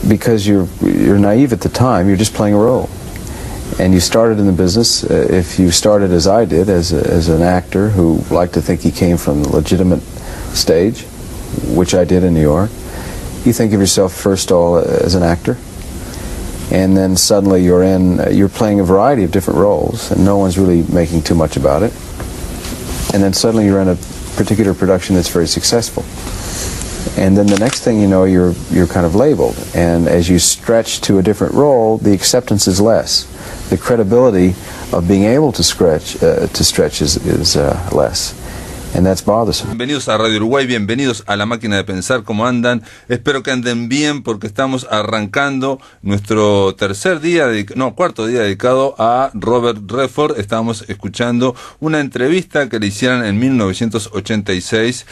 because you're naive at the time, you're just playing a role. And you started in the business, if you started as I did, as an actor who liked to think he came from the legitimate stage, which I did in New York, you think of yourself first of all as an actor, and then suddenly you're playing a variety of different roles, and no one's really making too much about it. And then suddenly you're in a particular production that's very successful. And then the next thing you know, you're kind of labeled, and as you stretch to a different role, the acceptance is less. The credibility of being able to stretch is less. And that's bothersome. Bienvenidos a Radio Uruguay, bienvenidos a La Máquina de Pensar. ¿Cómo andan? Espero que anden bien, porque estamos arrancando nuestro cuarto día dedicado a Robert Redford. Estábamos escuchando una entrevista que le hicieron en 1986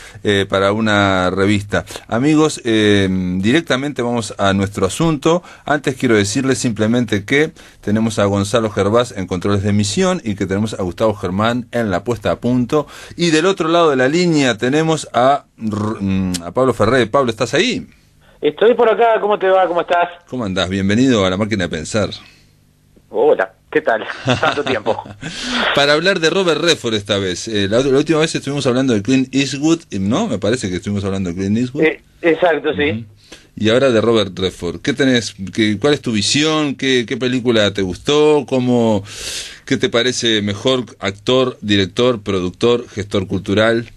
para una revista. Amigos, directamente vamos a nuestro asunto. Antes quiero decirles simplemente que tenemos a Gonzalo Gervás en controles de emisión y que tenemos a Gustavo Germán en la puesta a punto. Y del otro lado de la línea tenemos a Pablo Ferré. Pablo, ¿estás ahí? Estoy por acá, ¿cómo te va? ¿Cómo estás? ¿Cómo andás? Bienvenido a La Máquina de Pensar. Hola, ¿qué tal? Tanto tiempo. Para hablar de Robert Redford esta vez. La última vez estuvimos hablando de Clint Eastwood, ¿no? Me parece que estuvimos hablando de Clint Eastwood. Exacto, sí. Y ahora de Robert Redford. ¿Qué tenés? ¿Cuál es tu visión? ¿Qué película te gustó? ¿Qué te parece mejor actor, director, productor, gestor cultural?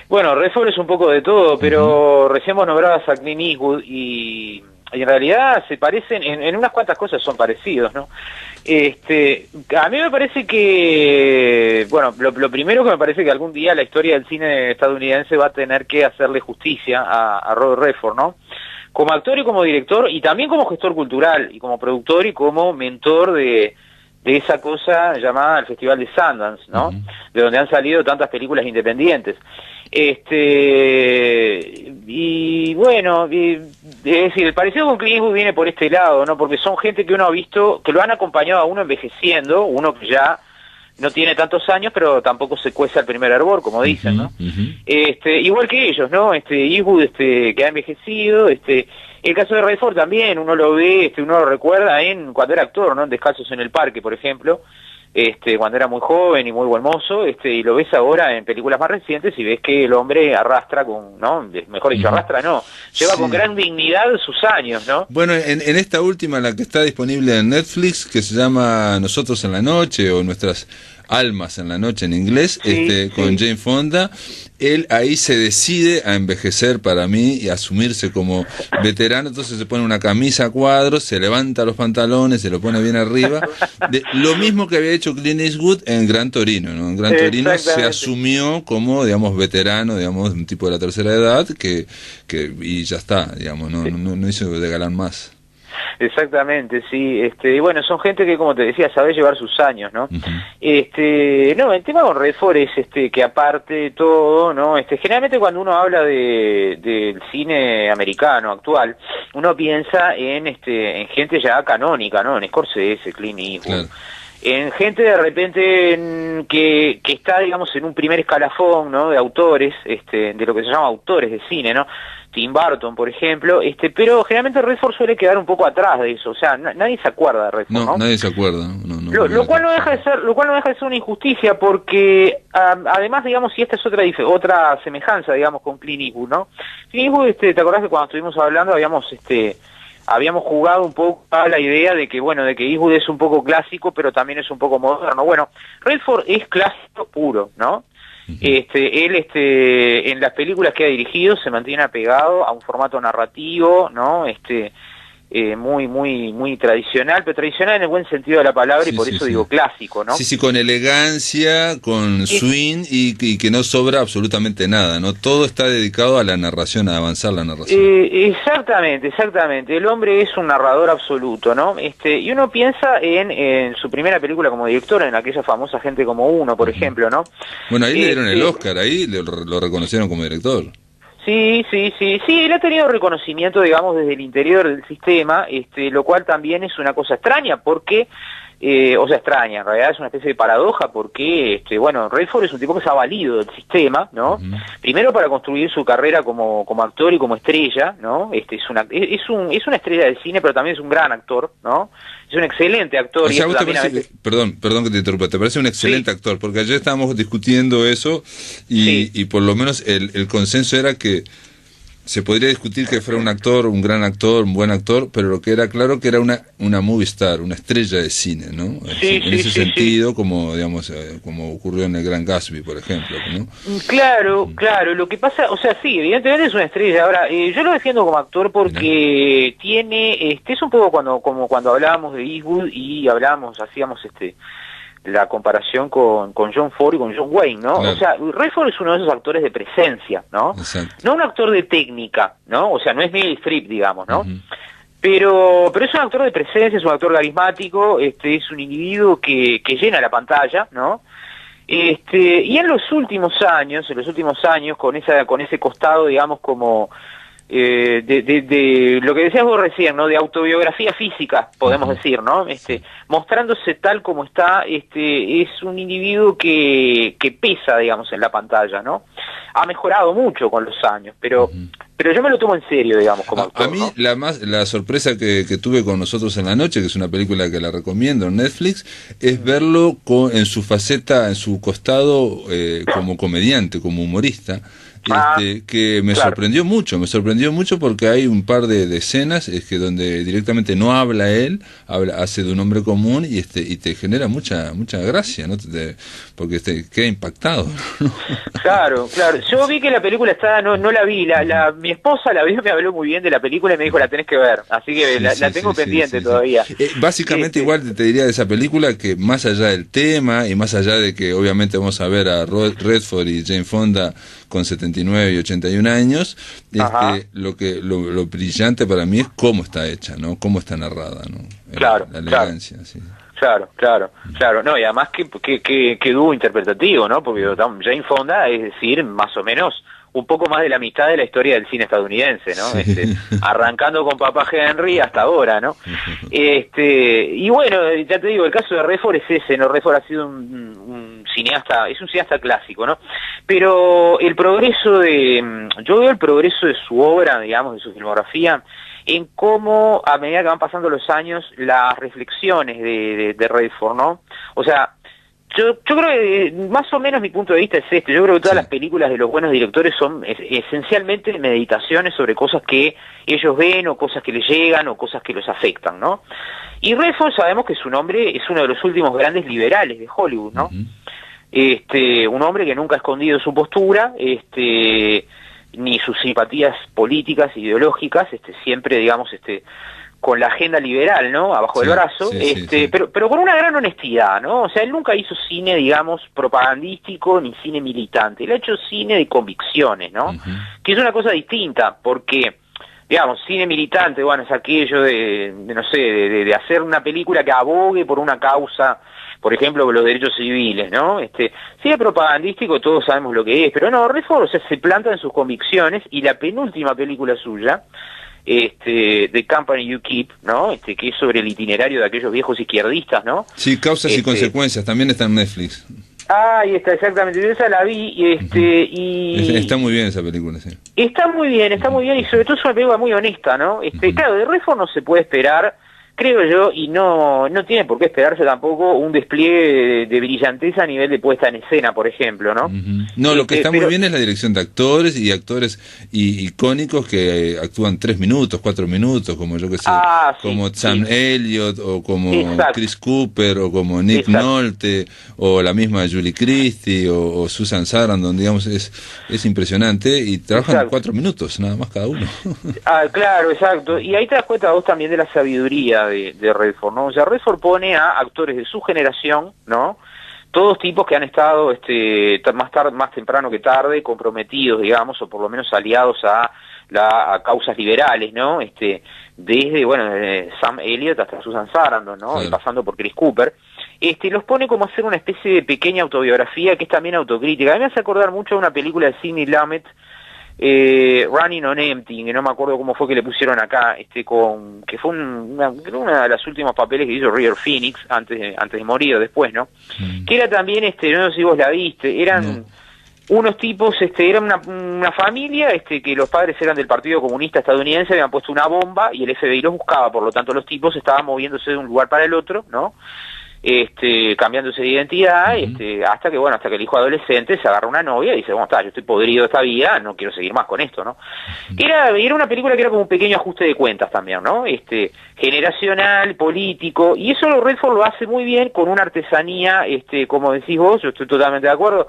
Bueno, Redford es un poco de todo, pero recién vos nombrabas a Clint Eastwood y en realidad se parecen, en unas cuantas cosas son parecidos, ¿no? A mí me parece que, bueno, lo primero que me parece que algún día la historia del cine estadounidense va a tener que hacerle justicia a Robert Redford, ¿no? Como actor y como director, y también como gestor cultural, y como productor y como mentor de esa cosa llamada el Festival de Sundance, ¿no? De donde han salido tantas películas independientes. Y bueno, es decir, el parecido con Clint Eastwood viene por este lado, ¿no? Porque son gente que uno ha visto, que lo han acompañado a uno envejeciendo, uno que ya no tiene tantos años, pero tampoco se cuece al primer hervor, como dicen, ¿no? Igual que ellos, ¿no? Eastwood, que ha envejecido, el caso de Redford también, uno lo ve, uno lo recuerda cuando era actor, ¿no? En Descalzos en el Parque, por ejemplo, cuando era muy joven y muy buen mozo, y lo ves ahora en películas más recientes y ves que el hombre arrastra ¿no? Mejor dicho, arrastra no, lleva con gran dignidad sus años, ¿no? Bueno, en esta última, la que está disponible en Netflix, que se llama Nosotros en la Noche, o Nuestras Almas en la Noche en inglés, con Jane Fonda, él ahí se decide a envejecer para mí y a asumirse como veterano. Entonces se pone una camisa a cuadros, se levanta los pantalones, se lo pone bien arriba, lo mismo que había hecho Clint Eastwood en Gran Torino, ¿no? En Gran Torino se asumió como, digamos, veterano, digamos, un tipo de la tercera edad y ya está, digamos, no hizo de galán más. Exactamente, sí, y bueno, son gente que, como te decía, sabe llevar sus años, ¿no? No, el tema con Redford es que aparte de todo, ¿no? Generalmente cuando uno habla del cine americano actual, uno piensa en gente ya canónica, ¿no? En Scorsese, Clint Eastwood. Claro. En gente de repente que está, digamos, en un primer escalafón, ¿no? De autores, de lo que se llama autores de cine, ¿no? Tim Burton, por ejemplo, pero generalmente Redford suele quedar un poco atrás de eso, o sea, nadie se acuerda de Redford, ¿no? Nadie se acuerda. Lo cual no deja de ser una injusticia, porque además, digamos, y esta es otra semejanza, digamos, con Clint Eastwood, ¿no? Clint Eastwood, ¿te acordás que cuando estuvimos hablando habíamos jugado un poco a la idea de que, bueno, de que Eastwood es un poco clásico, pero también es un poco moderno? Bueno, Redford es clásico puro, ¿no? Él, en las películas que ha dirigido se mantiene apegado a un formato narrativo, ¿no? Muy tradicional, pero tradicional en el buen sentido de la palabra, y por eso digo clásico, ¿no? Sí, con elegancia, con swing, y que no sobra absolutamente nada, ¿no? Todo está dedicado a la narración, a avanzar la narración. Exactamente. El hombre es un narrador absoluto, ¿no? Y uno piensa en su primera película como director, en aquella famosa Gente como uno, por ejemplo, ¿no? Bueno, ahí le dieron el Oscar, ahí lo reconocieron como director. Sí, él ha tenido reconocimiento, digamos, desde el interior del sistema, lo cual también es una cosa extraña, porque o sea, extraña, en realidad es una especie de paradoja porque, bueno, Redford es un tipo que se ha valido del sistema, ¿no? Primero para construir su carrera como actor y como estrella, ¿no? Es una estrella del cine, pero también es un gran actor, ¿no? Es un excelente actor. O sea, y ¿vos te también parece perdón que te interrumpa, te parece un excelente actor? Porque ayer estábamos discutiendo eso y por lo menos el consenso era que se podría discutir que fuera un actor, un gran actor, un buen actor, pero lo que era claro que era una movie star, una estrella de cine, ¿no? En ese sentido, como digamos, como ocurrió en el Gran Gatsby, por ejemplo, ¿no? Claro, lo que pasa, o sea, sí, evidentemente es una estrella. Ahora, yo lo defiendo como actor porque tiene, es un poco como cuando hablábamos de Eastwood y hacíamos la comparación con John Ford y con John Wayne, ¿no? Claro. O sea, Redford es uno de esos actores de presencia, ¿no? Exacto. No un actor de técnica, ¿no? O sea, no es Meryl Streep, digamos, ¿no? Pero es un actor de presencia, es un actor carismático, es un individuo que llena la pantalla, ¿no? Y en los últimos años, con ese costado, digamos, como de lo que decías vos recién, ¿no? De autobiografía física, podemos decir, ¿no? Mostrándose tal como está, es un individuo que pesa, digamos, en la pantalla, ¿no? Ha mejorado mucho con los años, pero yo me lo tomo en serio, digamos, como actor. A mí, ¿no? la sorpresa que tuve con Nosotros en la Noche, que es una película que la recomiendo en Netflix, es verlo en su faceta, en su costado como comediante, como humorista. Que me sorprendió mucho porque hay un par de escenas que donde directamente no habla él, hace de un hombre común y te genera mucha gracia, ¿no? Porque queda impactado, ¿no? Claro, yo vi que la película está, no la vi, mi esposa la vio, me habló muy bien de la película y me dijo la tenés que ver, así que la tengo pendiente todavía. Básicamente igual te diría de esa película que más allá del tema y más allá de que obviamente vamos a ver a Redford y Jane Fonda con 79 y 81 años, lo brillante para mí es cómo está hecha, ¿no? Cómo está narrada, ¿no? Claro, la elegancia, sí. Claro, no, y además que dúo interpretativo, ¿no? Porque Jane Fonda, es decir, más o menos un poco más de la mitad de la historia del cine estadounidense, ¿no? Arrancando con Papá Henry hasta ahora, ¿no? Y bueno, ya te digo, el caso de Redford es ese, ¿no? Redford ha sido un cineasta, es un cineasta clásico, ¿no? Pero yo veo el progreso de su obra, digamos, de su filmografía, en cómo, a medida que van pasando los años, las reflexiones de Redford, ¿no? O sea, yo creo que más o menos mi punto de vista es yo creo que todas las películas de los buenos directores son esencialmente meditaciones sobre cosas que ellos ven o cosas que les llegan o cosas que los afectan, ¿no? Y Redford sabemos que su nombre es uno de los últimos grandes liberales de Hollywood, ¿no? Un hombre que nunca ha escondido su postura, ni sus simpatías políticas, ideológicas, siempre, digamos, con la agenda liberal, ¿no? Abajo del brazo, pero con una gran honestidad, ¿no? O sea, él nunca hizo cine, digamos, propagandístico ni cine militante. Él ha hecho cine de convicciones, ¿no? Que es una cosa distinta, porque, digamos, cine militante, bueno, es aquello de hacer una película que abogue por una causa, por ejemplo, los derechos civiles, ¿no? Cine propagandístico, todos sabemos lo que es, pero no, Redford, o sea, se planta en sus convicciones, y la penúltima película suya, The Company You Keep, ¿no? Que es sobre el itinerario de aquellos viejos izquierdistas, ¿no? Sí, Causas y Consecuencias, también está en Netflix. Ahí está, exactamente, yo esa la vi, y está muy bien esa película, sí. Está muy bien, y sobre todo es una película muy honesta, ¿no? Claro, de Redford no se puede esperar, creo yo, y no tiene por qué esperarse tampoco un despliegue de brillanteza a nivel de puesta en escena, por ejemplo, ¿no? No, lo que está muy bien es la dirección de actores icónicos que actúan 3 minutos, 4 minutos, como yo que sé, como Sam Elliott, o como Chris Cooper, o como Nick Nolte, o la misma Julie Christie, o Susan Sarandon, digamos, es impresionante, y trabajan 4 minutos, nada más cada uno. Claro, exacto, y ahí te das cuenta vos también de la sabiduría de Redford, ¿no? O sea, Redford pone a actores de su generación, ¿no? Todos tipos que han estado más temprano que tarde comprometidos, digamos, o por lo menos aliados a causas liberales, ¿no? Desde Sam Elliott hasta Susan Sarandon, ¿no? Y pasando por Chris Cooper. Los pone como a hacer una especie de pequeña autobiografía que es también autocrítica. A mí me hace acordar mucho de una película de Sidney Lumet Running on Empty, que no me acuerdo cómo fue que le pusieron acá, que fue creo una de los últimos papeles que hizo River Phoenix antes de morir o después, ¿no? Que era también, no sé si vos la viste, eran unos tipos, era una familia, que los padres eran del Partido Comunista Estadounidense, habían puesto una bomba y el FBI los buscaba, por lo tanto los tipos estaban moviéndose de un lugar para el otro, ¿no? Cambiándose de identidad, hasta que el hijo adolescente se agarra una novia y dice, bueno, yo estoy podrido de esta vida, no quiero seguir más con esto, ¿no? Era una película que era como un pequeño ajuste de cuentas también, ¿no? Generacional, político, y eso Redford lo hace muy bien con una artesanía, como decís vos, yo estoy totalmente de acuerdo,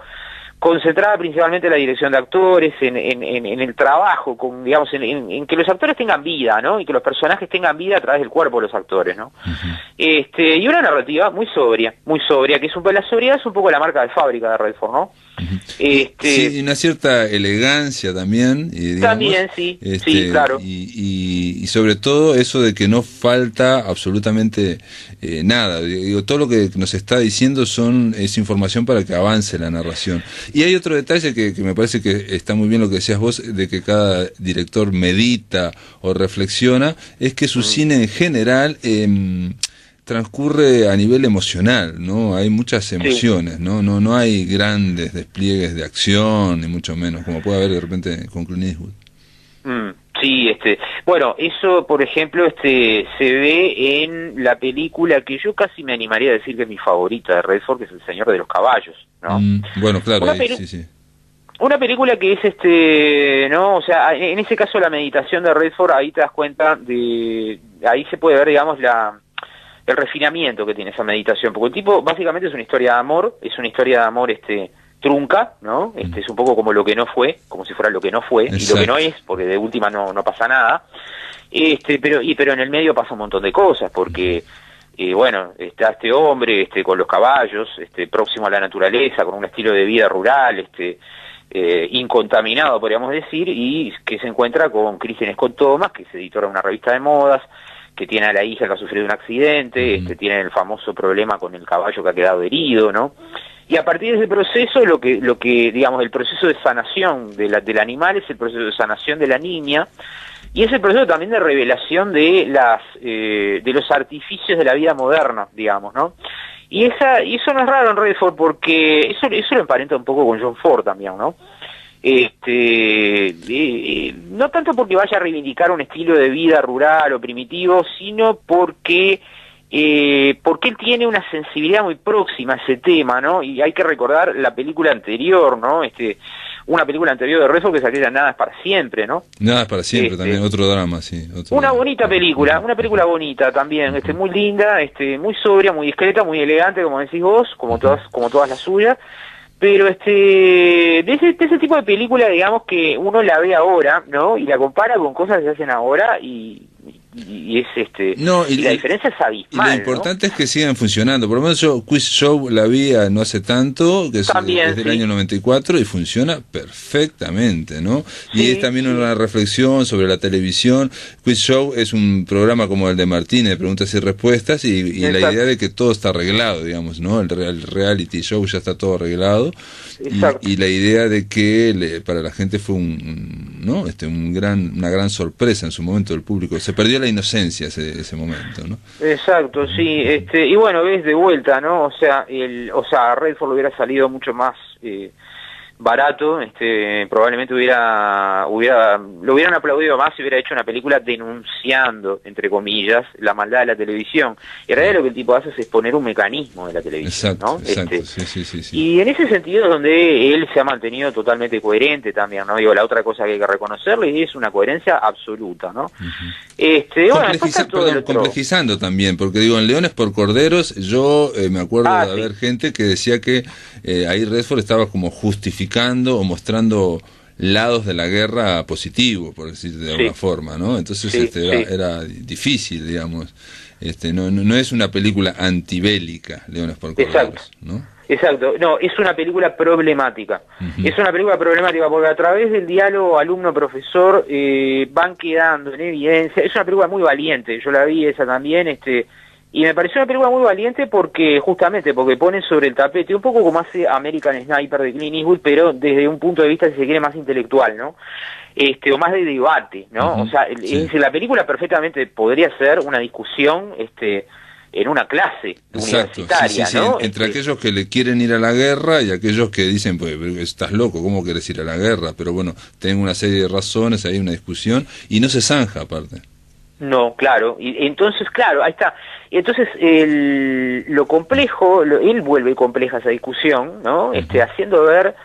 concentrada principalmente en la dirección de actores, en el trabajo, digamos, en que los actores tengan vida, ¿no? Y que los personajes tengan vida a través del cuerpo de los actores, ¿no? Y una narrativa muy sobria, que la sobriedad es un poco la marca de fábrica de Redford, ¿no? Sí, una cierta elegancia también, digamos, también, sí, sí, claro. Y sobre todo eso de que no falta absolutamente nada. Digo, todo lo que nos está diciendo es información para que avance la narración. Y hay otro detalle que me parece que está muy bien lo que decías vos, de que cada director medita o reflexiona, es que su cine en general transcurre a nivel emocional, ¿no? Hay muchas emociones, sí. No hay grandes despliegues de acción, ni mucho menos, como puede haber de repente con Clint Eastwood. Sí, bueno, eso, por ejemplo, se ve en la película que yo casi me animaría a decir que es mi favorita de Redford, que es El Señor de los Caballos, ¿no? Bueno, claro, sí. Una película que es, ¿no? O sea, en ese caso la meditación de Redford, ahí te das cuenta ahí se puede ver, digamos, el refinamiento que tiene esa meditación, porque el tipo básicamente es una historia de amor, trunca, ¿no? Es un poco como lo que no fue, como si fuera lo que no fue, exacto. Y lo que no es, porque de última no pasa nada, pero en el medio pasa un montón de cosas, porque bueno, está este hombre con los caballos, próximo a la naturaleza, con un estilo de vida rural, incontaminado, podríamos decir, y que se encuentra con Kristen Scott Thomas, que es editora de una revista de modas, que tiene a la hija que ha sufrido un accidente, tiene el famoso problema con el caballo que ha quedado herido, ¿no? Y a partir de ese proceso, lo que digamos, el proceso de sanación del animal es el proceso de sanación de la niña, y es el proceso también de revelación de los artificios de la vida moderna, digamos, ¿no? Y eso no es raro en Redford, porque eso lo emparenta un poco con John Ford también, ¿no? No tanto porque vaya a reivindicar un estilo de vida rural o primitivo, sino porque él tiene una sensibilidad muy próxima a ese tema, ¿no? Y hay que recordar la película anterior, ¿no? Una película anterior de Redford que es aquella Nada es para siempre, ¿no? Nada es para siempre, también otro drama, sí. Una bonita película, una película bonita también, muy linda, muy sobria, muy discreta, muy elegante, como decís vos, como todas las suyas. Pero de ese tipo de película, digamos, que uno la ve ahora, ¿no? Y la compara con cosas que se hacen ahora y es y la diferencia es abismal. Y lo importante, ¿no?, es que sigan funcionando. Por lo menos yo Quiz Show la vi no hace tanto, que es del año 94, y funciona perfectamente, ¿no? Sí, y es también una reflexión sobre la televisión. Quiz Show es un programa como el de Martínez, de preguntas y respuestas, y la idea de que todo está arreglado, digamos, ¿no? El reality show ya está todo arreglado. Y la idea de que para la gente fue una gran sorpresa en su momento del público. Se perdió la inocencia ese momento, ¿no? Exacto, sí. Y bueno, ves de vuelta, ¿no? O sea, Redford hubiera salido mucho más barato, probablemente lo hubieran aplaudido más si hubiera hecho una película denunciando, entre comillas, la maldad de la televisión. Y en realidad lo que el tipo hace es exponer un mecanismo de la televisión, exacto, ¿no? Exacto, sí. Y en ese sentido es donde él se ha mantenido totalmente coherente también, ¿no? Digo, la otra cosa que hay que reconocerle es una coherencia absoluta, ¿no? Complejizando también, porque digo, en Leones por Corderos, yo me acuerdo de haber gente que decía que ahí Redford estaba como justificando o mostrando lados de la guerra positivo, por decir de alguna forma, ¿no? Entonces era difícil, digamos. No es una película antibélica, Leones por Corderos, ¿no? Exacto, no, es una película problemática. Es una película problemática porque a través del diálogo alumno-profesor van quedando en evidencia. Es una película muy valiente, yo la vi esa también, Y me pareció una película muy valiente porque pone sobre el tapete, un poco como hace American Sniper de Clint Eastwood, pero desde un punto de vista, si se quiere, más intelectual, ¿no? O más de debate, ¿no? O sea, sí. es decir, la película perfectamente podría ser una discusión, en una clase universitaria, sí, ¿no? Entre aquellos que le quieren ir a la guerra y aquellos que dicen, pues, estás loco, ¿cómo querés ir a la guerra? Pero bueno, tengo una serie de razones, hay una discusión, y no se zanja aparte. No, claro, y entonces, claro, ahí está. Y entonces, lo complejo, él vuelve compleja esa discusión, ¿no? Haciendo ver,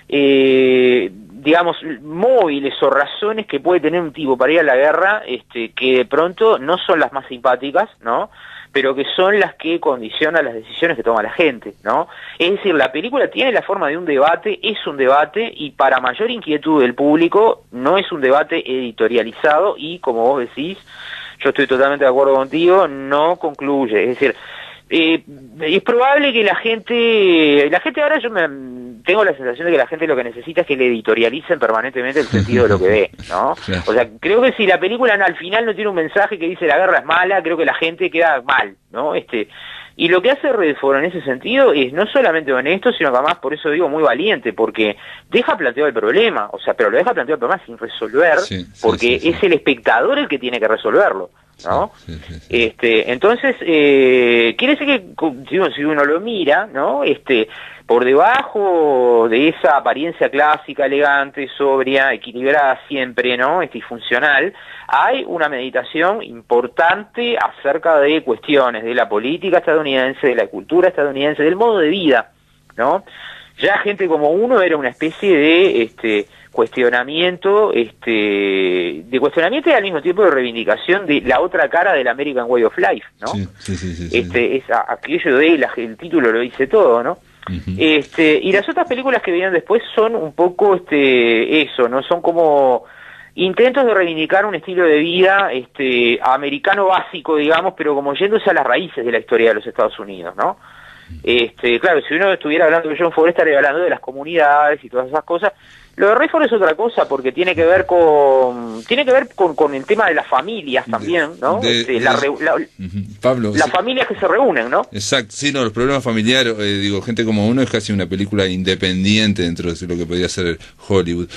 digamos, móviles o razones que puede tener un tipo para ir a la guerra, que de pronto no son las más simpáticas, ¿no? Pero que son las que condicionan las decisiones que toma la gente, ¿no? Es decir, la película tiene la forma de un debate, es un debate, y para mayor inquietud del público, no es un debate editorializado, y como vos decís, yo estoy totalmente de acuerdo contigo, no concluye. Es decir, es probable que la gente ahora, tengo la sensación de que la gente lo que necesita es que le editorialicen permanentemente el sentido de lo que ve, ¿no? Claro. O sea, creo que si la película al final no tiene un mensaje que dice la guerra es mala, creo que la gente queda mal, ¿no? Y lo que hace Redford en ese sentido es no solamente honesto, sino que además, por eso digo, muy valiente, porque deja planteado el problema, o sea, pero lo deja planteado el problema sin resolver, porque es el espectador el que tiene que resolverlo, ¿no? Entonces, quiere decir que si uno lo mira, ¿no? Por debajo de esa apariencia clásica, elegante, sobria, equilibrada siempre, ¿no? Y funcional, hay una meditación importante acerca de cuestiones de la política estadounidense, de la cultura estadounidense, del modo de vida, ¿no? Ya gente como uno era una especie de cuestionamiento, de cuestionamiento y al mismo tiempo de reivindicación de la otra cara del American Way of Life, ¿no? Sí. Es aquello de el título lo dice todo, ¿no? Y las otras películas que vienen después son un poco eso, ¿no? Son como intentos de reivindicar un estilo de vida americano básico, digamos, pero como yéndose a las raíces de la historia de los Estados Unidos, ¿no? Claro, si uno estuviera hablando de John Ford, estaría hablando de las comunidades y todas esas cosas. Lo de Redford es otra cosa, porque tiene que ver con el tema de las familias también, ¿no? Pablo, las familias que se reúnen, ¿no? Exacto, sí, no, los problemas familiares, gente como uno es casi una película independiente dentro de lo que podría ser Hollywood.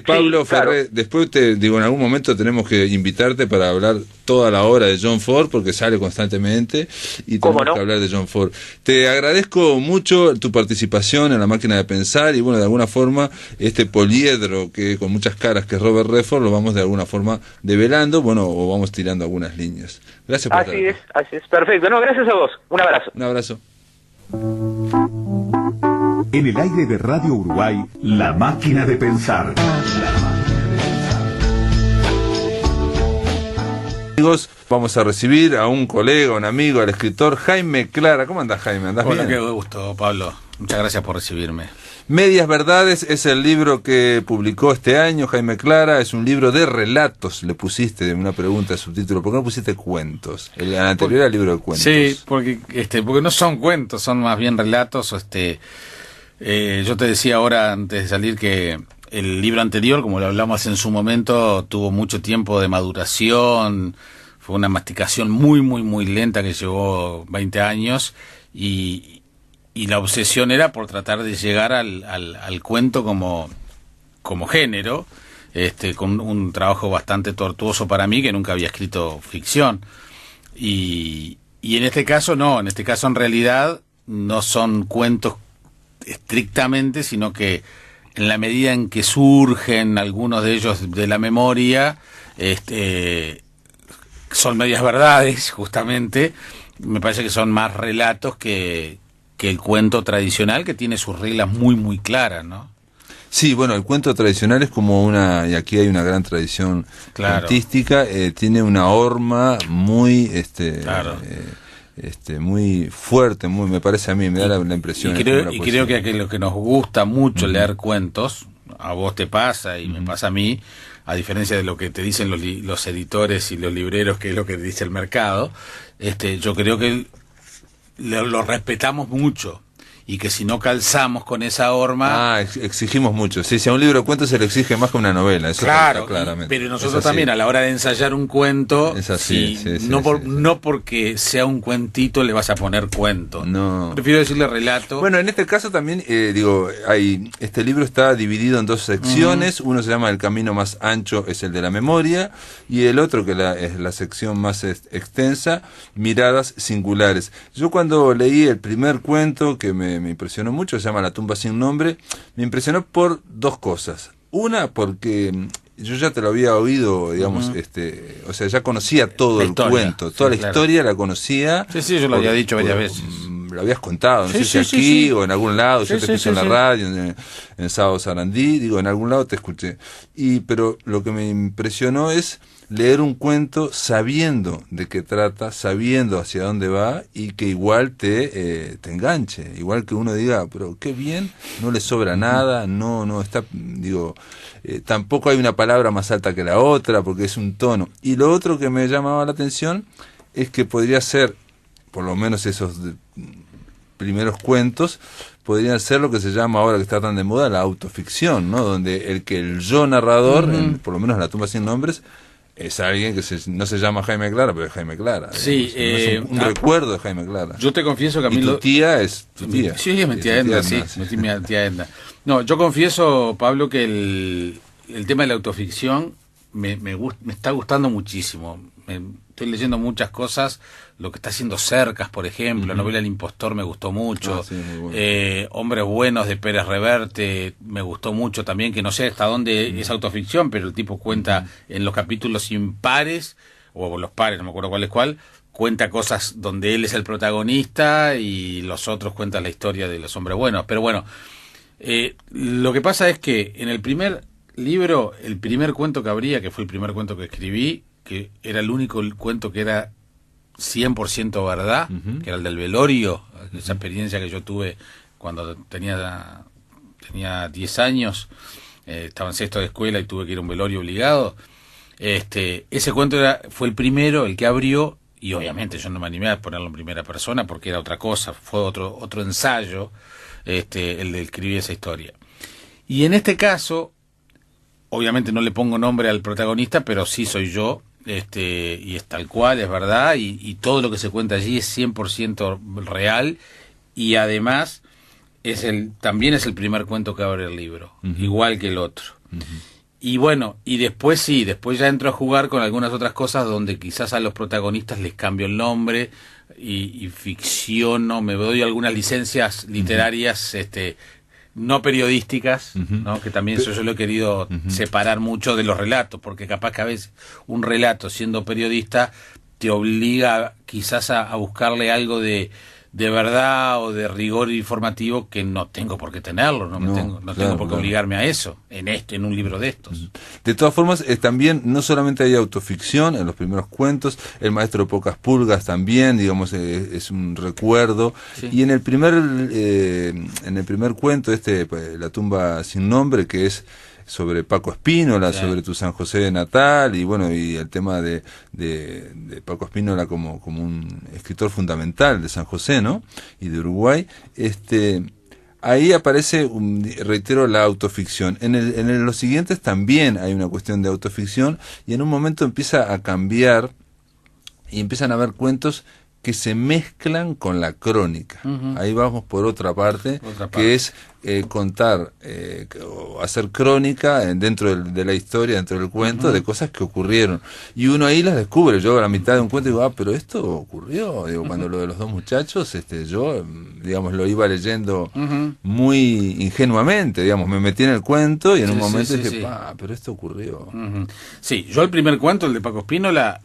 Pablo claro. Ferré, después en algún momento tenemos que invitarte para hablar toda la hora de John Ford, porque sale constantemente, y tenemos que hablar de John Ford. Te agradezco mucho tu participación en La Máquina de Pensar, y bueno, de alguna forma, poliedro que con muchas caras que es Robert Redford, lo vamos de alguna forma develando, bueno, o vamos tirando algunas líneas. Gracias por así es, perfecto. No, gracias a vos. Un abrazo. Un abrazo. En el aire de Radio Uruguay, La Máquina de Pensar. Amigos, vamos a recibir a un colega, un amigo, al escritor Jaime Clara. ¿Cómo andás, Jaime? ¿Andás bien? Hola, qué gusto, Pablo. Muchas gracias por recibirme. Medias Verdades es el libro que publicó este año Jaime Clara. Es un libro de relatos. Le pusiste una pregunta de subtítulo. ¿Por qué no pusiste cuentos? El anterior era el libro de cuentos. Sí, porque no son cuentos, son más bien relatos. Yo te decía ahora antes de salir que el libro anterior, como lo hablamos en su momento, tuvo mucho tiempo de maduración. Fue una masticación muy, muy, muy lenta que llevó 20 años y la obsesión era por tratar de llegar al cuento como género, con un trabajo bastante tortuoso para mí, que nunca había escrito ficción. Y en este caso no, en este caso en realidad no son cuentos estrictamente, sino que en la medida en que surgen algunos de ellos de la memoria, son medias verdades, justamente. Me parece que son más relatos que el cuento tradicional, que tiene sus reglas muy, muy claras, ¿no? Sí, bueno, el cuento tradicional es como y aquí hay una gran tradición artística, tiene una horma muy, muy fuerte, me parece a mí, me da la impresión. Y creo que lo que nos gusta mucho leer cuentos, a vos te pasa y me pasa a mí, a diferencia de lo que te dicen los editores y los libreros, que es lo que dice el mercado, yo creo que lo respetamos mucho y que si no calzamos con esa horma... Exigimos mucho. Sí, si a un libro de cuentos se le exige más que una novela, eso claro, está claramente. Pero nosotros también a la hora de ensayar un cuento, es así, no porque sea un cuentito le vas a poner cuento. No. Prefiero decirle relato. Bueno, en este caso también, este libro está dividido en 2 secciones. Uno se llama El camino más ancho, es el de la memoria, y el otro, que es la sección más extensa, Miradas singulares. Yo cuando leí el primer cuento, que me impresionó mucho, se llama La tumba sin nombre, me impresionó por 2 cosas. Una, porque yo ya te lo había oído, digamos, o sea, ya conocía todo el cuento, toda la historia la conocía. Sí, yo lo había dicho varias veces. Lo habías contado, no sé si aquí o en algún lado, yo te escuché en la radio, en Sábado Sarandí, digo, en algún lado te escuché. Pero lo que me impresionó es leer un cuento sabiendo de qué trata, sabiendo hacia dónde va, y que igual te enganche, igual que uno diga, pero qué bien, no le sobra nada, no está, digo, tampoco hay una palabra más alta que la otra, porque es un tono. Y lo otro que me llamaba la atención es que podría ser, por lo menos esos primeros cuentos, podrían ser lo que se llama ahora, que está tan de moda, la autoficción, ¿no? Donde el yo narrador, por lo menos en La tumba sin nombres, es alguien que no se llama Jaime Clara, pero es Jaime Clara. Sí, es un recuerdo de Jaime Clara. Yo te confieso que a mí... Y tu tía es tu tía. Sí, es mi tía Edna, sí, mi tía Edna. No, yo confieso, Pablo, que el tema de la autoficción me está gustando muchísimo. Estoy leyendo muchas cosas, lo que está haciendo Cercas, por ejemplo, la novela El impostor me gustó mucho, sí, muy bueno. Hombres buenos de Pérez Reverte me gustó mucho también, que no sé hasta dónde es autoficción, pero el tipo cuenta en los capítulos impares, o los pares, no me acuerdo cuál es cuál, cuenta cosas donde él es el protagonista y los otros cuentan la historia de los hombres buenos. Pero bueno, lo que pasa es que en el primer libro, el primer cuento que abría, que fue el primer cuento que escribí, que era el único cuento que era 100% verdad, que era el del velorio, esa experiencia que yo tuve cuando tenía 10 años, estaba en sexto de escuela y tuve que ir a un velorio obligado. Ese cuento fue el primero, el que abrió, y obviamente yo no me animé a ponerlo en primera persona porque era otra cosa, fue otro ensayo, el de escribir esa historia. Y en este caso, obviamente no le pongo nombre al protagonista, pero sí soy yo, y es tal cual, es verdad, y todo lo que se cuenta allí es 100% real, y además también es el primer cuento que abre el libro, igual que el otro. Y bueno, y después ya entro a jugar con algunas otras cosas donde quizás a los protagonistas les cambio el nombre y ficciono, me doy algunas licencias literarias, no periodísticas, ¿no? Que también eso yo lo he querido separar mucho de los relatos, porque capaz que a veces un relato, siendo periodista, te obliga quizás a buscarle algo de verdad o de rigor informativo que no tengo por qué tenerlo, no tengo por qué obligarme a eso en un libro de estos. De todas formas, también no solamente hay autoficción en los primeros cuentos, El maestro Pocas Pulgas también, digamos, es un recuerdo, sí. Y en el primer cuento, La tumba sin nombre, que es sobre Paco Espínola, sí, sobre tu San José natal, y bueno, y el tema de Paco Espínola como un escritor fundamental de San José, ¿no? Y de Uruguay, ahí aparece, reitero, la autoficción. En los siguientes también hay una cuestión de autoficción, y en un momento empieza a cambiar, y empiezan a haber cuentos que se mezclan con la crónica. Ahí vamos por otra parte. Que es contar o hacer crónica dentro de la historia, dentro del cuento, de cosas que ocurrieron. Y uno ahí las descubre. Yo a la mitad de un cuento digo, pero esto ocurrió. Digo, cuando lo de los 2 muchachos, yo, digamos, lo iba leyendo muy ingenuamente, digamos, me metí en el cuento y en un momento dije, pero esto ocurrió. Sí, yo el primer cuento, el de Paco Espínola,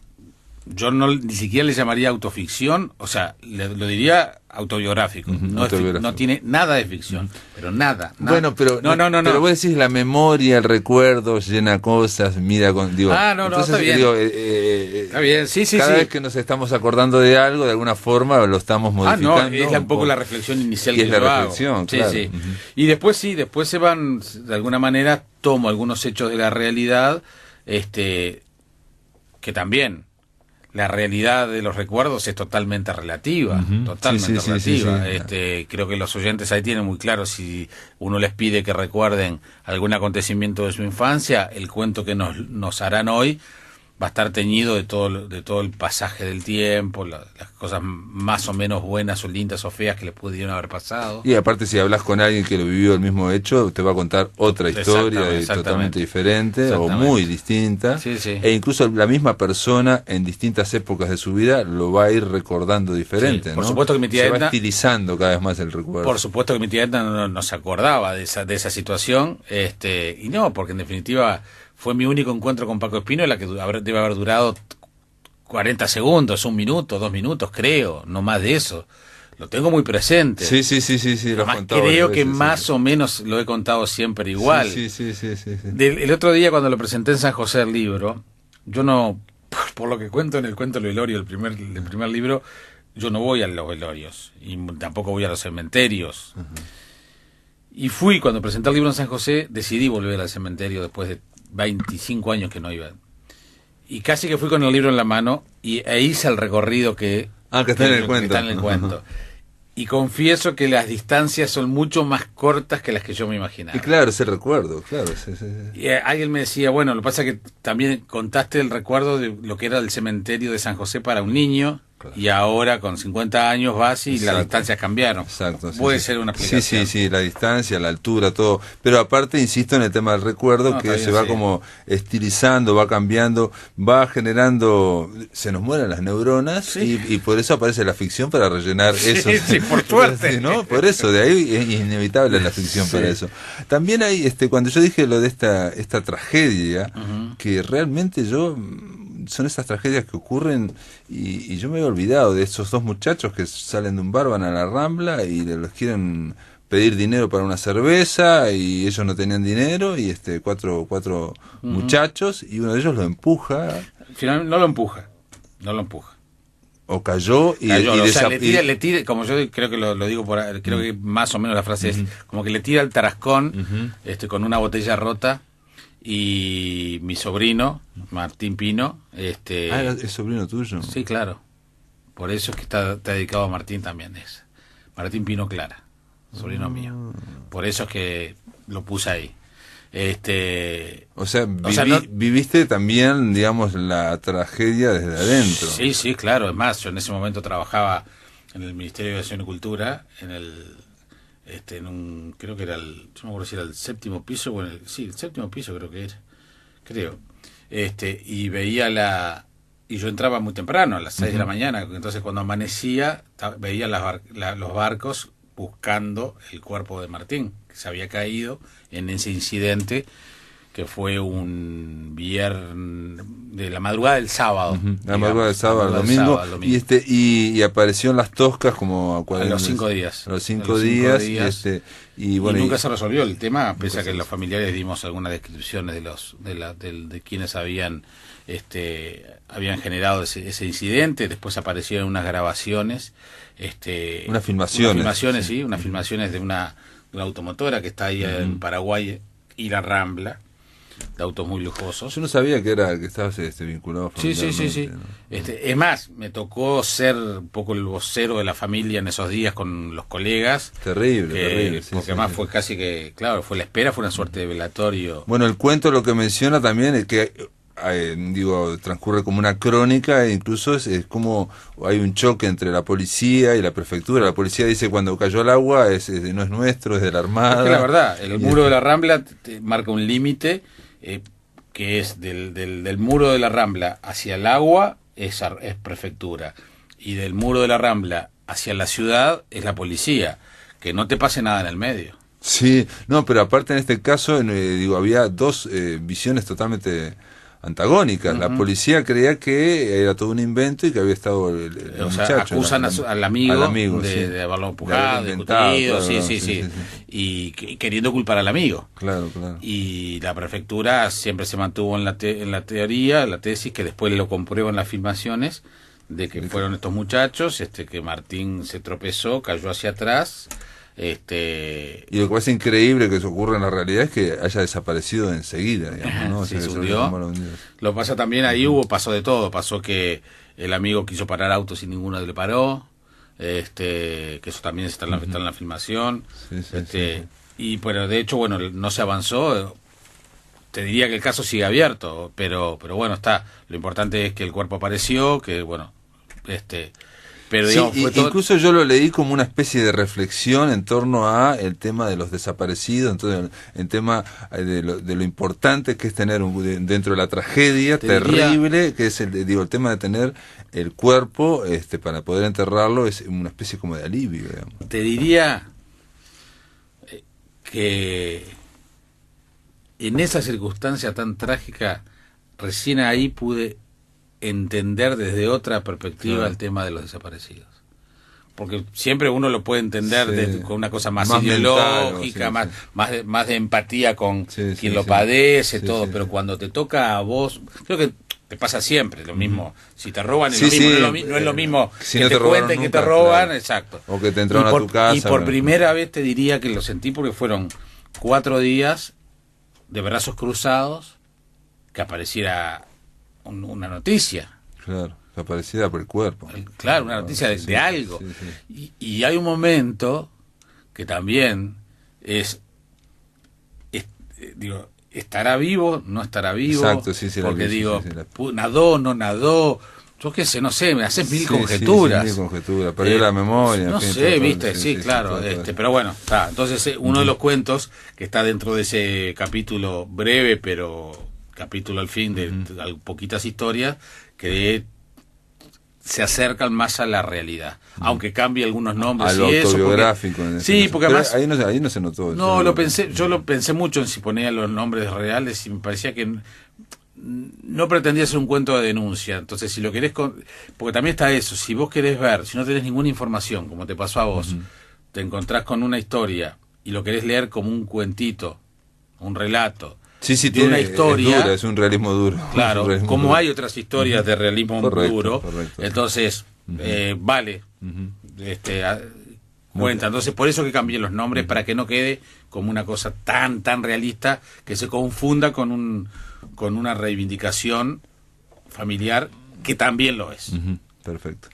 yo ni siquiera le llamaría autoficción, o sea, lo diría autobiográfico. No tiene nada de ficción, pero nada. Bueno, pero pero vos decís la memoria, el recuerdo, llena cosas, mira digo. Entonces, está bien. Digo, está bien, sí. Cada vez que nos estamos acordando de algo, de alguna forma lo estamos modificando. Es un poco la reflexión inicial que es la reflexión, hago. claro. Sí. Y después se van, de alguna manera, tomo algunos hechos de la realidad, que también la realidad de los recuerdos es totalmente relativa, Ujú. totalmente Sí, sí, sí, relativa. sí. Creo que los oyentes ahí tienen muy claro, si uno les pide que recuerden algún acontecimiento de su infancia, el cuento que nos harán hoy va a estar teñido de todo el pasaje del tiempo, las cosas más o menos buenas o lindas o feas que les pudieron haber pasado. Y aparte, si hablas con alguien que lo vivió el mismo hecho, te va a contar otra historia totalmente diferente o muy distinta. Sí, sí. E incluso la misma persona en distintas épocas de su vida lo va a ir recordando diferente. Sí, por ¿no? supuesto que mi tía se va Edna, estilizando cada vez más el recuerdo. Por supuesto que mi tía Edna no se acordaba de esa situación, y no, porque en definitiva fue mi único encuentro con Paco Espínola, que debe haber durado 40 segundos, 1 minuto, 2 minutos, creo, no más de eso. Lo tengo muy presente. Sí, lo Además, contaba creo varias que veces, más sí. o menos lo he contado siempre igual. Sí. El otro día cuando lo presenté en San José el libro, yo no, por lo que cuento en el cuento del velorio, el primer libro, yo no voy a los velorios y tampoco voy a los cementerios. Y cuando presenté el libro en San José, decidí volver al cementerio después de 25 años que no iba. Y casi que fui con el libro en la mano e hice el recorrido que está en el cuento. Está en el cuento. Y confieso que las distancias son mucho más cortas que las que yo me imaginaba. Y claro, ese recuerdo, claro. Sí. Y alguien me decía, bueno, lo que pasa es que también contaste el recuerdo de lo que era el cementerio de San José para un niño, claro. Y ahora con 50 años vas y las distancias cambiaron. Exacto. Puede ser una explicación. Sí, la distancia, la altura, todo. Pero aparte, insisto en el tema del recuerdo, que se va como estilizando, va cambiando, va generando, se nos mueren las neuronas y por eso aparece la ficción para rellenar eso. Sí, por suerte. ¿No? Por eso, de ahí es inevitable la ficción para eso. También hay, cuando yo dije lo de esta tragedia, que realmente son esas tragedias que ocurren y yo me había olvidado de esos 2 muchachos que salen de un bar, van a la Rambla y les quieren pedir dinero para una cerveza y ellos no tenían dinero y cuatro muchachos y uno de ellos lo empuja. Finalmente no lo empuja. O cayó y le tira, como yo creo que lo digo creo que más o menos la frase es como que le tira el tarascón con una botella rota. Y mi sobrino, Martín Pino... ¿es sobrino tuyo? Sí, claro. Por eso es que está dedicado a Martín también. Es Martín Pino Clara, sobrino mío. Por eso es que lo puse ahí. Viviste también, digamos, la tragedia desde adentro. Sí, claro. Es más, yo en ese momento trabajaba en el Ministerio de Educación y Cultura, creo que era yo no me acuerdo si era el 7º piso, el 7º piso creo que era, y veía y yo entraba muy temprano, a las 6 de la mañana, entonces cuando amanecía, veía los barcos buscando el cuerpo de Martín, que se había caído en ese incidente, que fue un viernes de la madrugada del sábado. La madrugada del sábado al domingo. Y apareció en las Toscas como a los 5 días. A los 5 días. Y nunca se resolvió el tema, pese a que los familiares dimos algunas descripciones de quienes habían generado ese incidente. Después aparecieron unas grabaciones, unas filmaciones, unas filmaciones de una automotora que está ahí en Paraguay y la Rambla, de autos muy lujosos. Yo no sabía que estabas vinculado familiarmente. Sí. ¿No? Es más, me tocó ser un poco el vocero de la familia en esos días con los colegas. Terrible. Porque además fue casi que, claro, fue la espera, fue una suerte de velatorio. Bueno, el cuento lo que menciona también es que transcurre como una crónica e incluso es como hay un choque entre la policía y la prefectura. La policía dice cuando cayó al agua no es nuestro, es de la Armada. Es que la verdad, el muro de la Rambla marca un límite que es del muro de la Rambla hacia el agua es prefectura y del muro de la Rambla hacia la ciudad es la policía. Que no te pase nada en el medio. Sí, no, pero aparte en este caso había 2 visiones totalmente antagónicas. La policía creía que era todo un invento y que había estado el muchacho. Acusan al amigo de haberlo empujado, de discutido, sí. Y queriendo culpar al amigo. Claro. Y la prefectura siempre se mantuvo en la teoría, la tesis, que después lo comprueban las filmaciones, de que fueron estos muchachos, que Martín se tropezó, cayó hacia atrás. Y lo que parece increíble que eso ocurra en la realidad es que haya desaparecido enseguida, digamos, ¿no? Se hundió. Lo pasa también ahí pasó de todo, pasó que el amigo quiso parar autos y ninguno le paró, que eso también está en la filmación, y pero de hecho, bueno, no se avanzó. Te diría que el caso sigue abierto, pero bueno, está. Lo importante es que el cuerpo apareció, que bueno, pero digamos, sí, incluso yo lo leí como una especie de reflexión en torno a el tema de los desaparecidos, entonces el tema de lo importante que es tener dentro de la tragedia terrible, que es el tema de tener el cuerpo para poder enterrarlo, es una especie como de alivio, digamos. Te diría que en esa circunstancia tan trágica, recién ahí pude entender desde otra perspectiva el tema de los desaparecidos. Porque siempre uno lo puede entender con una cosa más ideológica, mental, más de empatía con quien lo padece, pero cuando te toca a vos, creo que te pasa siempre lo mismo. Si te roban es lo mismo, no es lo mismo si que no te cuenten nunca, que te roban, claro. exacto. O que te entraron a tu casa. Y por primera vez te diría que lo sentí porque fueron 4 días de brazos cruzados que apareciera una noticia. Claro, que apareciera por el cuerpo. Claro, una noticia de algo. Y hay un momento que también digo, ¿estará vivo? ¿No estará vivo? Exacto, porque digo, ¿nadó? ¿No nadó? Yo qué sé, no sé, me haces mil conjeturas. Mil conjeturas, perdió la memoria. No sé, viste, claro. Pero bueno, está. Entonces, uno de los cuentos que está dentro de ese capítulo breve, pero capítulo al fin, de poquitas historias, que se acercan más a la realidad, aunque cambie algunos nombres. A lo autobiográfico. Porque además... Ahí no se notó. No, yo lo pensé mucho en si ponía los nombres reales y me parecía que no pretendía ser un cuento de denuncia. Entonces, si lo querés... Porque también está eso, si vos querés ver, si no tenés ninguna información, como te pasó a vos, te encontrás con una historia y lo querés leer como un cuentito, un relato, de una historia... Es un realismo duro. Claro, como duro. hay otras historias de realismo duro, entonces, vale, cuenta. Entonces, por eso que cambié los nombres, para que no quede como una cosa tan realista que se confunda con una reivindicación familiar, que también lo es. Perfecto.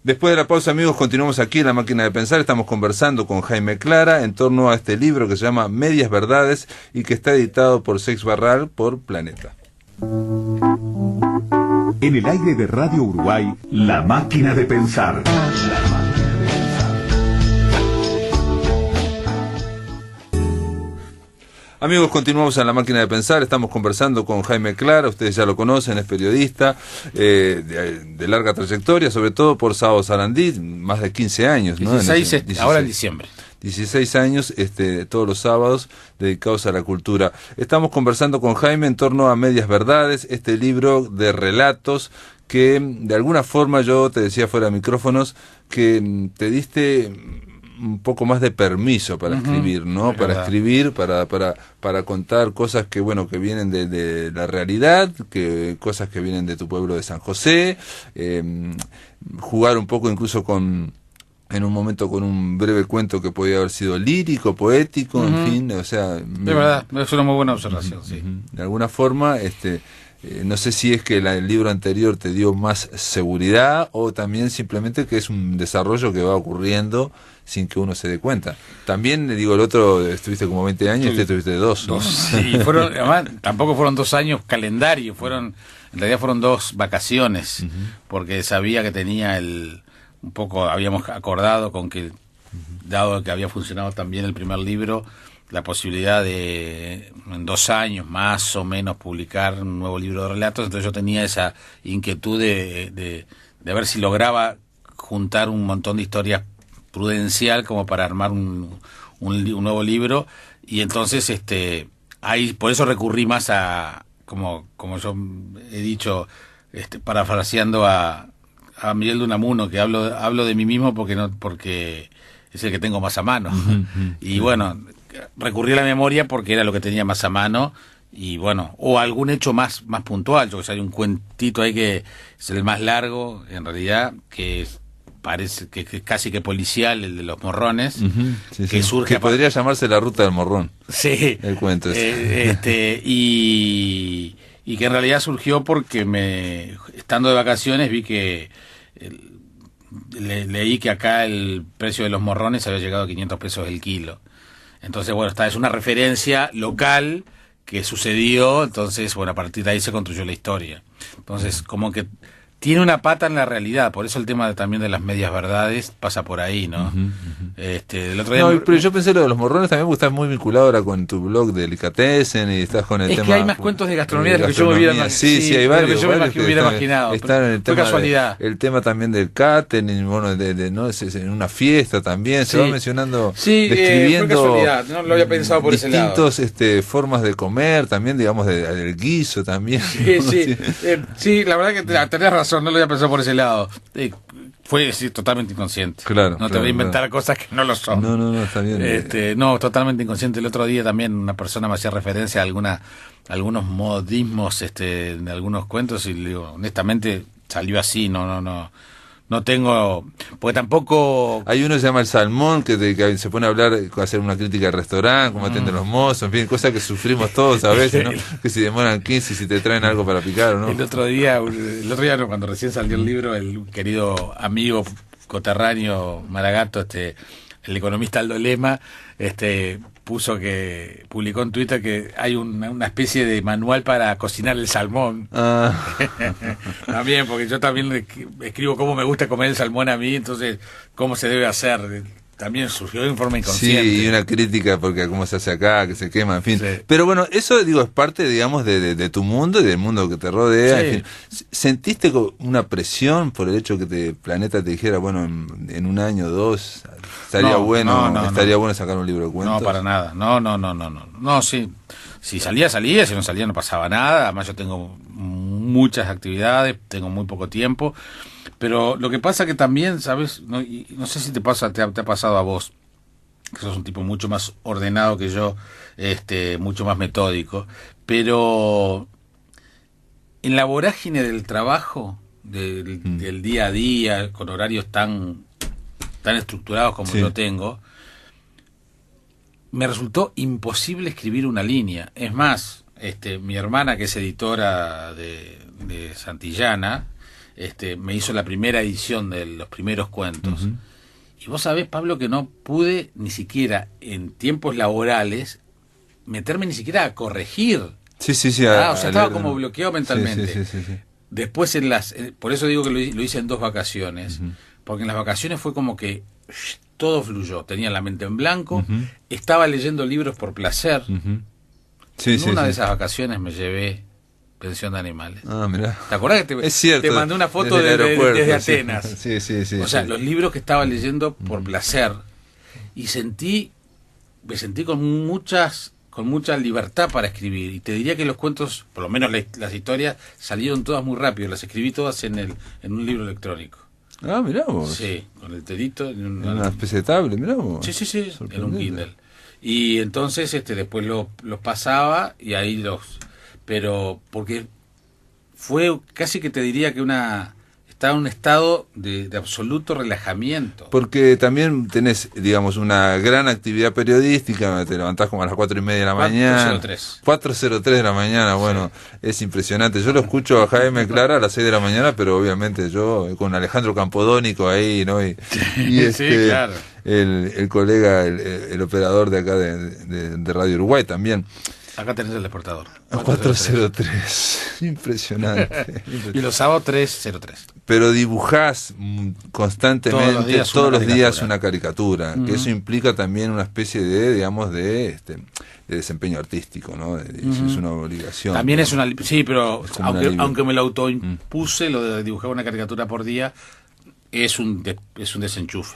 Después de la pausa, amigos, continuamos aquí en La Máquina de Pensar. Estamos conversando con Jaime Clara en torno a este libro que se llama Medias Verdades y que está editado por Seix Barral por Planeta. En el aire de Radio Uruguay, La Máquina de Pensar. Amigos, continuamos en La Máquina de Pensar. Estamos conversando con Jaime Clara. Ustedes ya lo conocen, es periodista de larga trayectoria, sobre todo por Sábado Sarandí, más de 15 años, ¿no? 16, ahora en diciembre. 16 años, todos los sábados dedicados a la cultura. Estamos conversando con Jaime en torno a Medias Verdades, este libro de relatos que de alguna forma, yo te decía fuera de micrófonos, que te diste un poco más de permiso para escribir, ¿no? Para escribir, para contar cosas que, bueno, que vienen de la realidad, cosas que vienen de tu pueblo de San José, jugar un poco incluso en un momento con un breve cuento que podía haber sido lírico, poético, en fin, o sea... De verdad, es una muy buena observación, sí. De alguna forma, no sé si es que el libro anterior te dio más seguridad o también simplemente que es un desarrollo que va ocurriendo sin que uno se dé cuenta. También, digo, el otro estuviste como 20 años, este estuviste 2. ¿No? Sí, además, tampoco fueron 2 años calendario, en realidad fueron 2 vacaciones, porque sabía que tenía un poco, habíamos acordado con que, dado que había funcionado también el primer libro, la posibilidad de en 2 años más o menos publicar un nuevo libro de relatos. Entonces yo tenía esa inquietud de ver si lograba juntar un montón de historias prudencial como para armar un nuevo libro, y entonces ahí por eso recurrí más a, como yo he dicho, parafraseando a Miguel de Unamuno, que hablo de mí mismo porque es el que tengo más a mano. Y bueno, recurrí a la memoria porque era lo que tenía más a mano, y bueno, o algún hecho más puntual. Yo que sé, hay un cuentito ahí que es el más largo, en realidad, que parece que es casi que policial, el de los morrones, que surge... Que podría llamarse La Ruta del Morrón. Sí. El cuento y y que en realidad surgió porque estando de vacaciones vi que leí que acá el precio de los morrones había llegado a 500 pesos el kilo. Entonces, bueno, esta es una referencia local que sucedió, entonces, bueno, a partir de ahí se construyó la historia. Entonces, como que tiene una pata en la realidad, por eso el tema también de las medias verdades pasa por ahí, ¿no? El otro día pero yo pensé lo de los morrones también, porque estás muy vinculado ahora con tu blog de Delicatessen y estás con el tema... Es que hay más cuentos de gastronomía de los que yo me hubiera imaginado. Sí, hay varios. Que yo me hubiera imaginado. Están en el fue tema casualidad. El tema también del catering, bueno, ¿no? Es en una fiesta también, se va mencionando, describiendo fue casualidad, no lo había pensado por ese lado. Distintos formas de comer también, digamos, del guiso también. Sí, la verdad que tenés razón, no lo había pensado por ese lado. Fue totalmente inconsciente. Claro. No te voy a inventar cosas que no lo son. No, está bien. No, totalmente inconsciente. El otro día también una persona me hacía referencia a algunos modismos de algunos cuentos y le digo, honestamente salió así, no tengo, porque tampoco... Hay uno que se llama El Salmón, que se pone a hablar, a hacer una crítica al restaurante, cómo atienden los mozos, en fin, cosas que sufrimos todos a veces, ¿no? Que si demoran 15, si te traen algo para picar o no. El otro día no, cuando recién salió el libro, el querido amigo coterráneo Maragato, el economista Aldo Lema, publicó en Twitter que hay una especie de manual para cocinar el salmón. También, porque yo también escribo cómo me gusta comer el salmón a mí, entonces cómo se debe hacer. También surgió de forma inconsciente. Sí, y una crítica porque cómo se hace acá, que se quema, en fin. Sí. Pero bueno, eso es parte, digamos, de tu mundo y del mundo que te rodea. Sí. En fin. ¿Sentiste una presión por el hecho que Planeta te dijera, bueno, en un año o dos, estaría bueno sacar un libro de cuentos? No, para nada. No, sí. Si salía, si no salía no pasaba nada. Además yo tengo muchas actividades, tengo muy poco tiempo. Pero lo que pasa que también, ¿sabes? No sé si te ha pasado a vos, que sos un tipo mucho más ordenado que yo, mucho más metódico, pero en la vorágine del trabajo, del día a día, con horarios tan estructurados como yo tengo, me resultó imposible escribir una línea. Es más, mi hermana, que es editora de Santillana, me hizo la primera edición de los primeros cuentos. Y vos sabés, Pablo, que no pude ni siquiera en tiempos laborales meterme ni siquiera a corregir. Sí. Estaba como bloqueado mentalmente. Sí. Después por eso digo que lo hice en 2 vacaciones, porque en las vacaciones fue como que todo fluyó, tenía la mente en blanco, estaba leyendo libros por placer. En una de esas vacaciones me llevé Pensión de Animales. Ah, mirá. ¿Te acordás que te mandé una foto desde Atenas? Sí. O sea, los libros que estaba leyendo por placer, y me sentí con mucha libertad para escribir, y te diría que los cuentos, por lo menos las historias, salieron todas muy rápido, las escribí todas en un libro electrónico. Ah, mirá vos. Sí, con el dedito. En una especie de tablet, mirá vos. Sí, en un Kindle. Y entonces después los pasaba y ahí pero porque fue casi que te diría que estaba en un estado de absoluto relajamiento. Porque también tenés, digamos, una gran actividad periodística, te levantás como a las 4:30 de la mañana. 4:03 de la mañana, bueno, es impresionante. Yo lo escucho a Jaime Clara a las 6 de la mañana, pero obviamente yo con Alejandro Campodónico ahí, ¿no? Y sí, claro. El colega, el operador de acá de Radio Uruguay también. Acá tenés el despertador. 4:03. Impresionante. Y los sábados 3:03. Pero dibujás constantemente, todos los días una caricatura, que eso implica también una especie de, digamos, de desempeño artístico, ¿no? Es una obligación. También ¿no? es una... Sí, pero aunque me lo autoimpuse, lo de dibujar una caricatura por día... Es un desenchufe.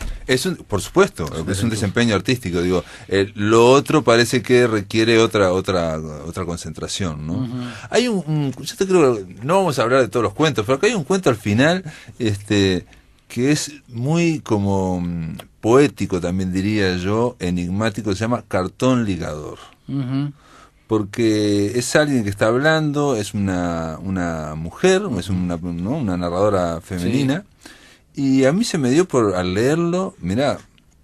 Por supuesto, es un desempeño artístico, digo. Lo otro parece que requiere otra concentración, ¿no? Hay yo te creo, no vamos a hablar de todos los cuentos, pero acá hay un cuento al final, que es muy como poético también diría yo, enigmático, se llama Cartón Ligador. Porque es alguien que está hablando, es una mujer, es una narradora femenina. Sí. Y a mí se me dio al leerlo, mirá,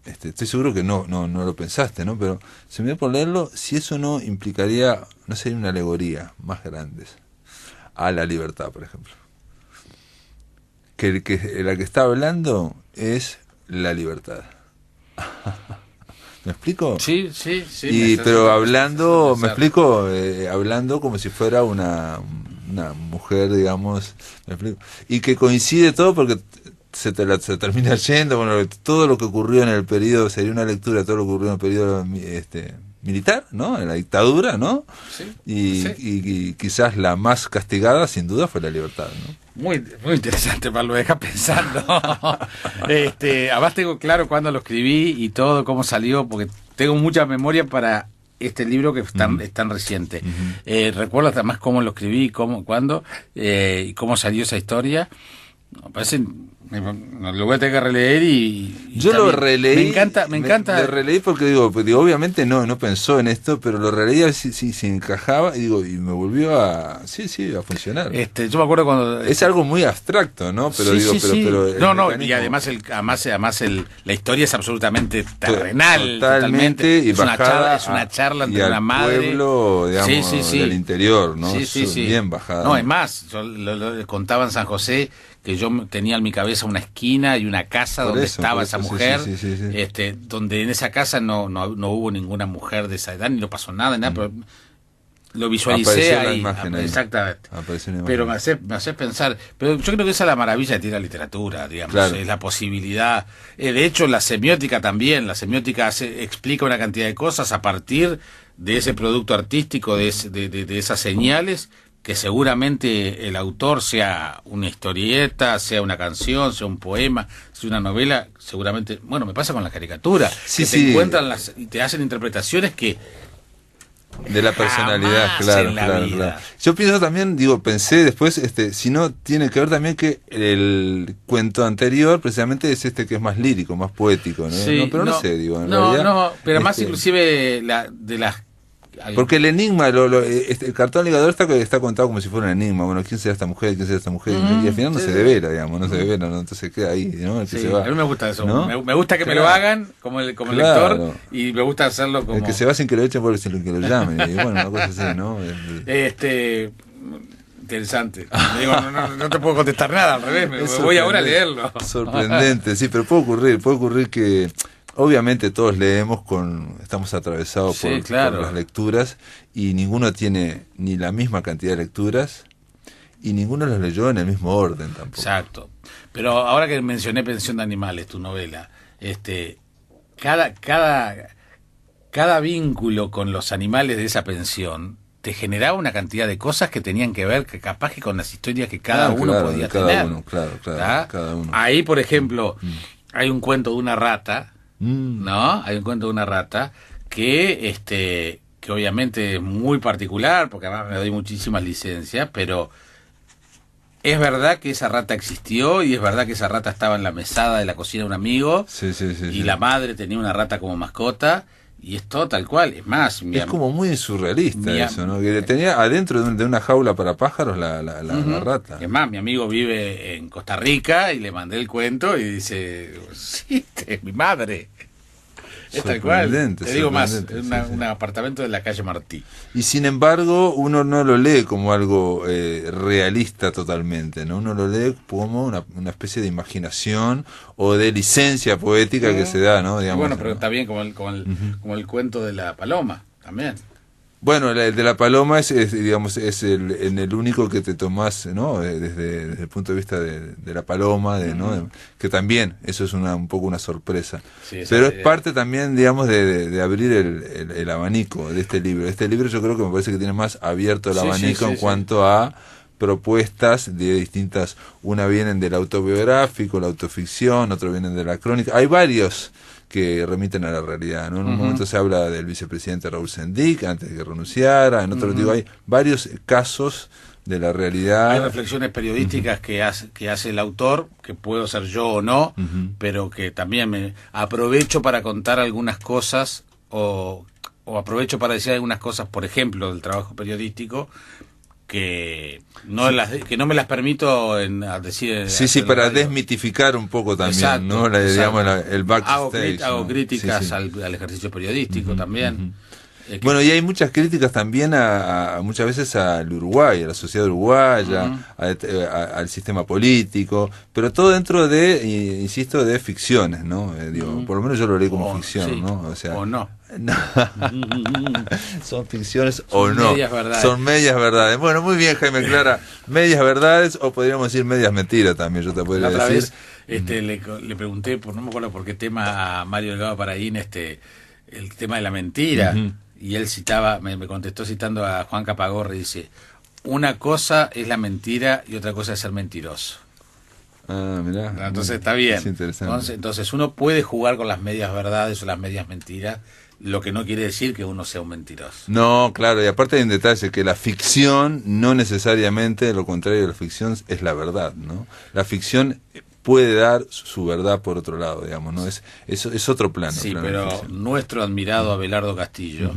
estoy seguro que no lo pensaste, ¿no? Pero se me dio por leerlo si eso no implicaría, no sería una alegoría más grande. a la libertad, por ejemplo. Que la que está hablando es la libertad. ¿Me explico? Sí. Pero hablando, me explico, hablando como si fuera una mujer, digamos, me explico. Y que coincide todo porque se termina yendo, bueno, todo lo que ocurrió en el periodo, sería una lectura de todo lo que ocurrió en el periodo militar, ¿no? En la dictadura, ¿no? Sí, Y quizás la más castigada, sin duda, fue la libertad, ¿no? Muy interesante, Pablo, deja pensando. Además tengo claro cuándo lo escribí y todo, cómo salió, porque tengo mucha memoria para este libro que es tan reciente. Recuerdo además cómo lo escribí, cuándo, y cómo salió esa historia. Me parece, lo voy a tener que releer y yo lo releí. Me encanta. Lo releí porque digo, obviamente no pensó en esto, pero lo releí a ver si encajaba y me volvió a funcionar. Yo me acuerdo cuando es algo muy abstracto, ¿no? Pero pero y además la historia es absolutamente terrenal, totalmente y es una charla entre una madre, pueblo, digamos, del interior, ¿no? Sí. Bien bajada. No, es más, yo lo contaba en San José, que yo tenía en mi cabeza una esquina y una casa donde estaba esa mujer, donde en esa casa no hubo ninguna mujer de esa edad, ni no pasó nada, pero lo visualicé ahí. Exactamente. Pero me hace pensar, pero yo creo que esa es la maravilla que tiene la literatura, digamos, claro. Es la posibilidad. De hecho, la semiótica también, explica una cantidad de cosas a partir de ese producto artístico, de esas señales, que seguramente el autor, sea una historieta, sea una canción, sea un poema, sea una novela, seguramente, bueno, me pasa con la caricatura, que te encuentran y te hacen interpretaciones que de la personalidad, jamás claro, en la claro, vida. claro. Yo pienso también, pensé después, si no, tiene que ver también que el cuento anterior precisamente es que es más lírico, más poético, ¿no? Sí, Pero no sé, en realidad, no, pero más inclusive de las... Porque el enigma, el cartón ligador está contado como si fuera un enigma. Bueno, ¿quién será esta mujer? ¿Quién será esta mujer? Y al final no se devela, digamos, no se devela, ¿no? Entonces queda ahí, ¿no? El que se va, a mí me gusta eso, ¿no? Me gusta que me lo hagan como lector, y me gusta hacerlo como... El que se va sin que lo echen por sin que lo llamen, y bueno, una cosa así, ¿no? Interesante. No te puedo contestar nada, al revés, me voy ahora a leerlo. Sorprendente, sí, pero puede ocurrir que... Obviamente todos leemos estamos atravesados por las lecturas y ninguno tiene ni la misma cantidad de lecturas y ninguno los leyó en el mismo orden tampoco. Exacto. Pero ahora que mencioné Pensión de Animales, tu novela, cada vínculo con los animales de esa pensión te generaba una cantidad de cosas que tenían que ver, que capaz que con las historias que cada uno podía tener. Cada uno. Ahí, por ejemplo, hay un cuento de una rata, ¿no? Hay un cuento de una rata que obviamente es muy particular, porque además me doy muchísimas licencias, pero es verdad que esa rata existió y es verdad que esa rata estaba en la mesada de la cocina de un amigo, y la madre tenía una rata como mascota, y es todo tal cual. Es más, es como muy surrealista eso, ¿no? Que tenía adentro de una jaula para pájaros la rata. Es más, mi amigo vive en Costa Rica y le mandé el cuento y dice, sí, es mi madre. Es tal cual. Te digo más, es un apartamento de la calle Martí. Y sin embargo, uno no lo lee como algo realista totalmente, ¿no? Uno lo lee como una especie de imaginación o de licencia poética que se da, ¿no? Digamos, bueno, pero también como el cuento de la paloma, también. Bueno, el de la paloma es en el único que te tomás, ¿no? Desde el punto de vista de la paloma, ¿no? Que también eso es un poco una sorpresa. Sí, pero es parte también, digamos, de abrir el abanico de este libro. Este libro yo creo que me parece que tiene más abierto el abanico en cuanto a propuestas de distintas. Una vienen del autobiográfico, la autoficción, otro vienen de la crónica. Hay varios que remiten a la realidad, ¿no? En un momento se habla del vicepresidente Raúl Sendic antes de que renunciara, en otro hay varios casos de la realidad. Hay reflexiones periodísticas que hace el autor, que puedo ser yo o no, pero que también me aprovecho para contar algunas cosas o aprovecho para decir algunas cosas, por ejemplo, del trabajo periodístico, que no me las permito decir. Para desmitificar un poco también. Exacto, ¿no? Digamos, el backstage. Hago críticas al ejercicio periodístico también. Bueno, y hay muchas críticas también muchas veces al Uruguay, a la sociedad uruguaya, al sistema político, pero todo dentro de, insisto, de ficciones, ¿no? Digo, por lo menos yo lo leí como ficción, sí. ¿no? O sea, O no. no. Son ficciones o no. Medias verdades. Son medias verdades. Bueno, muy bien, Jaime Clara. Medias verdades, o podríamos decir medias mentiras también, yo te podría La otra decir. vez le pregunté, no me acuerdo por qué tema, a Mario Delgado Paraín, el tema de la mentira, y él me contestó citando a Juan Capagorri, dice, una cosa es la mentira y otra cosa es ser mentiroso. Ah, mirá. Entonces está bien. Es interesante. Entonces uno puede jugar con las medias verdades o las medias mentiras, lo que no quiere decir que uno sea un mentiroso. No, claro, y aparte hay un detalle, que la ficción no necesariamente, lo contrario de la ficción, es la verdad, ¿no? La ficción puede dar su verdad por otro lado, digamos, ¿no? Es otro plano. Sí, plano pero de ficción. nuestro admirado Abelardo Castillo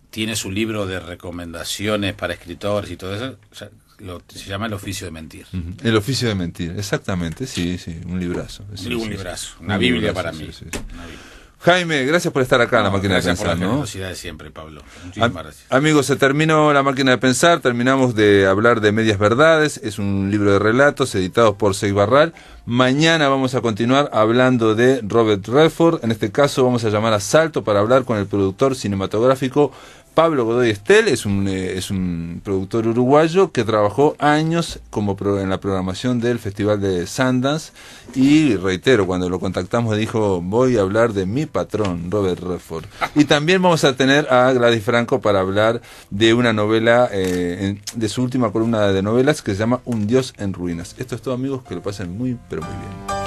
tiene su libro de recomendaciones para escritores y todo eso, se llama El oficio de mentir. El oficio de mentir, exactamente, sí, un librazo. Sí, Un sí, librazo, sí. una Un Biblia librazo, para mí. sí. Una Biblia. Jaime, gracias por estar acá en La Máquina de Gracias Pensar, por la ¿no? generosidad de siempre, Pablo. Muchísimas gracias. Amigos, se terminó La Máquina de Pensar, terminamos de hablar de Medias Verdades, es un libro de relatos editados por Seix Barral. Mañana vamos a continuar hablando de Robert Redford, en este caso vamos a llamar a Salto para hablar con el productor cinematográfico Pablo Godoy Estel. Es un productor uruguayo que trabajó años en la programación del Festival de Sundance, y reitero, cuando lo contactamos dijo, voy a hablar de mi patrón, Robert Redford. Y también vamos a tener a Gladys Franco para hablar de una novela, de su última columna de novelas, que se llama Un Dios en Ruinas. Esto es todo, amigos, que lo pasen muy, pero muy bien.